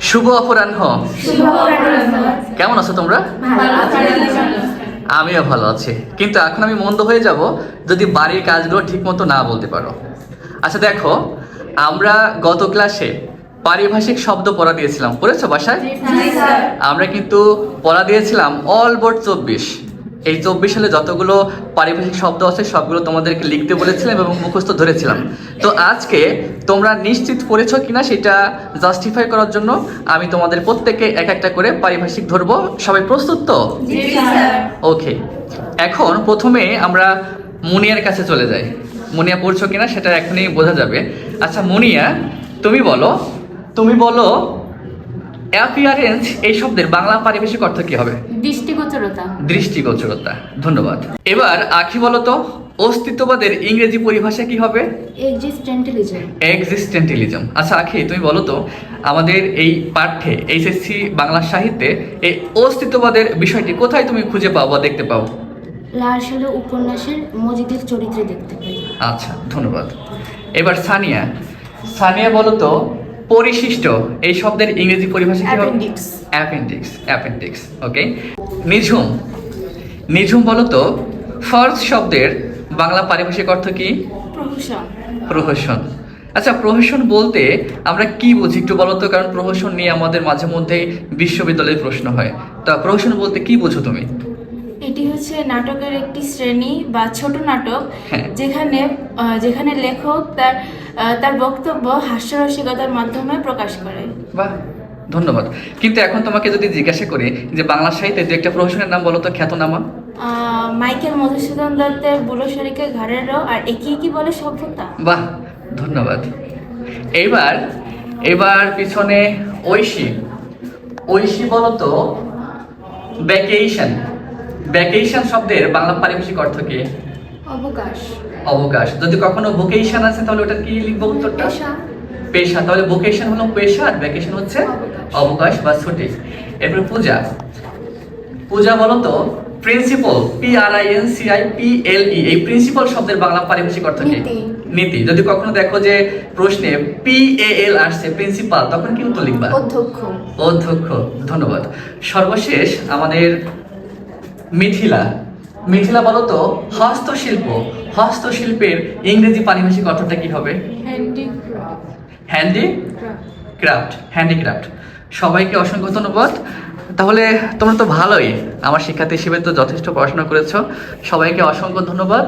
শুভ অপরাহ্ন। কেমন আছো তোমরা? আমিও ভালো আছি, কিন্তু এখন আমি মন্দ হয়ে যাব যদি বাড়ির কাজগুলো ঠিক মতো না বলতে পারো। আচ্ছা দেখো, আমরা গত ক্লাসে পারিভাষিক শব্দ পড়া দিয়েছিলাম, পড়েছো বাসায়? আমরা কিন্তু পড়া দিয়েছিলাম অল বোর্ড 24। এই 24 সালে যতগুলো পারিভাষিক শব্দ আছে সবগুলো তোমাদেরকে লিখতে বলেছিলাম এবং মুখস্থ ধরেছিলাম। তো আজকে তোমরা নিশ্চিত পড়েছো কিনা সেটা জাস্টিফাই করার জন্য আমি তোমাদের প্রত্যেককে এক একটা করে পারিভাষিক ধরবো। সবাই প্রস্তুত তো? ওকে, এখন প্রথমে আমরা মুনিয়ার কাছে চলে যাই। মুনিয়া পড়ছো কিনা সেটা এখনই বোঝা যাবে। আচ্ছা মুনিয়া, তুমি বলো অ্যাপিয়ারেন্স এই শব্দের বাংলা পারিভাষিক অর্থ কি হবে? দৃষ্টিগোচরতা। দৃষ্টিগোচরতা, ধন্যবাদ। এবার আখি বলো তো অস্তিত্ববাদের ইংরেজি পরিভাষা কি হবে? এক্সিস্টেন্টালিজম। এক্সিস্টেন্টালিজম। আচ্ছা আখি, তুমি বলো তো আমাদের এই পাঠ্যে এইচএসসি বাংলা সাহিত্যে এই অস্তিত্ববাদের বিষয়টি কোথায় তুমি খুঁজে পাও বা দেখতে পাও? লাল সালের উপন্যাসের মজিদের চরিত্রে দেখতে পাই। আচ্ছা, ধন্যবাদ। এবার সানিয়া বলো তো পরিশিষ্ট এই শব্দের ইংরেজি পরিভাষা কি হবে? অ্যাপেন্ডিক্স। অ্যাপেন্ডিক্স, ওকে। নিঝুম বলো তো ফার্স্ট শব্দের বাংলা পারিভাষিক অর্থ কি? প্রহসন। আচ্ছা, প্রহসন বলতে আমরা কি বুঝি একটু বলো তো, কারণ প্রহসন নিয়ে আমাদের মাঝে মধ্যে বিশ্ববিদ্যালয়ে প্রশ্ন হয়। তা প্রহসন বলতে কি বুঝো তুমি? এটি হচ্ছে নাটকের একটি শ্রেণী বা ছোট নাটক, হ্যাঁ। যেখানে লেখক তার বক্তব্য হাস্যরসিকতার মাধ্যমে প্রকাশ করে। বাহ, ধন্যবাদ। কিন্তু এখন তোমাকে যদি জিজ্ঞাসা করি যে বাংলা সাহিত্যে দু একটা প্রহসনের নাম বলো তো, খ্যাতনামা। মাইকেল মধুসূদন দত্তের বুড়ো শরীকে ঘাড়ের রো আর একি বলে সভ্যতা। বাহ, ধন্যবাদ। এবার পিছনে ঐশী বলো তো ভ্যাকেশন শব্দের বাংলা পারিভাষিক অর্থ কি? অবকাশ। যদি কখনো ভোকেশন আছে তাহলে ওটা কি লিখবো উত্তরটা? পেশা। তাহলে ভোকেশন হলো পেশা আর ভ্যাকেশন হচ্ছে অবকাশ বা ছুটি। এরপর পূজা বলো তো প্রিন্সিপাল, PRINCIPLE, এই প্রিন্সিপাল শব্দের বাংলা পারিভাষিক অর্থ কি? নীতি। যদি কখনো দেখো যে প্রশ্নে PAL আসছে প্রিন্সিপাল, তখন কি উত্তর লিখবা? অধ্যক্ষ, ধন্যবাদ। সর্বশেষ আমাদের মিথিলা বলো তো হস্তশিল্পের ইংরেজি পারিভাষিক অর্থটা কি হবে? হ্যান্ডিক্রাফট। সবাইকে অসংখ্য ধন্যবাদ। তাহলে তোমরা তো ভালোই, আমার শিক্ষার্থী হিসেবে তো যথেষ্ট পড়াশোনা করেছো। সবাইকে অসংখ্য ধন্যবাদ।